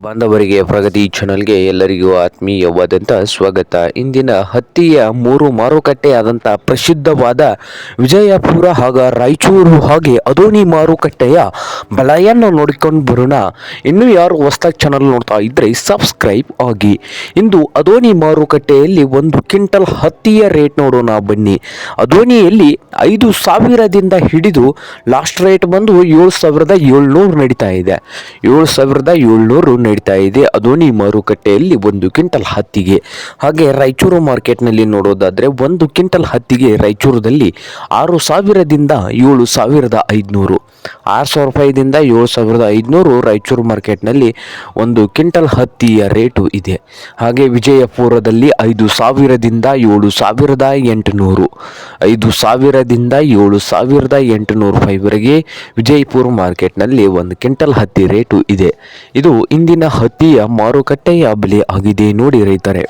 ಬಾಂಧವರಿಗೆ ಪ್ರಗತಿ ಚಾನಲ್ಗೆ ಎಲ್ಲರಿಗೂ ಆತ್ಮೀಯವಾದಂಥ ಸ್ವಾಗತ. ಇಂದಿನ ಹತ್ತಿಯ ಮೂರು ಮಾರುಕಟ್ಟೆಯಾದಂಥ ಪ್ರಸಿದ್ಧವಾದ ವಿಜಯಪುರ ಹಾಗೂ ರಾಯಚೂರು ಹಾಗೆ ಅದೋನಿ ಮಾರುಕಟ್ಟೆಯ ಬೆಲೆಯನ್ನು ನೋಡಿಕೊಂಡು ಬರೋಣ. ಇನ್ನೂ ಯಾರು ಹೊಸದಾಗಿ ಚಾನಲ್ ನೋಡ್ತಾ ಇದ್ದರೆ ಸಬ್ಸ್ಕ್ರೈಬ್ ಆಗಿ. ಇಂದು ಅದೋನಿ ಮಾರುಕಟ್ಟೆಯಲ್ಲಿ ಒಂದು ಕ್ವಿಂಟಲ್ ಹತ್ತಿಯ ರೇಟ್ ನೋಡೋಣ ಬನ್ನಿ. ಅದೋನಿಯಲ್ಲಿ 5,000ದಿಂದ ಹಿಡಿದು ಲಾಸ್ಟ್ ರೇಟ್ ಬಂದು 7,700 ನಡೀತಾ ಇದೆ. 7,700 ನಡೀತಾ ಇದೆ ಅದೋನಿ ಮಾರುಕಟ್ಟೆಯಲ್ಲಿ ಒಂದು ಕ್ವಿಂಟಲ್ ಹತ್ತಿಗೆ. ಹಾಗೆ ರಾಯಚೂರು ಮಾರ್ಕೆಟ್ನಲ್ಲಿ ನೋಡೋದಾದರೆ ಒಂದು ಕ್ವಿಂಟಲ್ ಹತ್ತಿಗೆ ರಾಯಚೂರದಲ್ಲಿ 6,000ದಿಂದ 7,500, 6,000 ರೂಪಾಯಿದಿಂದ 7,500 ರಾಯಚೂರು ಮಾರ್ಕೆಟ್ನಲ್ಲಿ ಒಂದು ಕ್ವಿಂಟಲ್ ಹತ್ತಿಯ ರೇಟು ಇದೆ. ಹಾಗೆ ವಿಜಯಪುರದಲ್ಲಿ 5,000ದಿಂದ 7,800, 5,000ದಿಂದ 7,800 ರೂಪಾಯಿವರೆಗೆ ವಿಜಯಪುರ ಮಾರ್ಕೆಟ್ನಲ್ಲಿ ಒಂದು ಕ್ವಿಂಟಲ್ ಹತ್ತಿ ರೇಟು ಇದೆ. ಇದು ಇಂದಿನ ಹತ್ತಿಯ ಮಾರುಕಟ್ಟೆಯ ಬೆಲೆ ಆಗಿದೆ ನೋಡಿ ರೈತರೇ.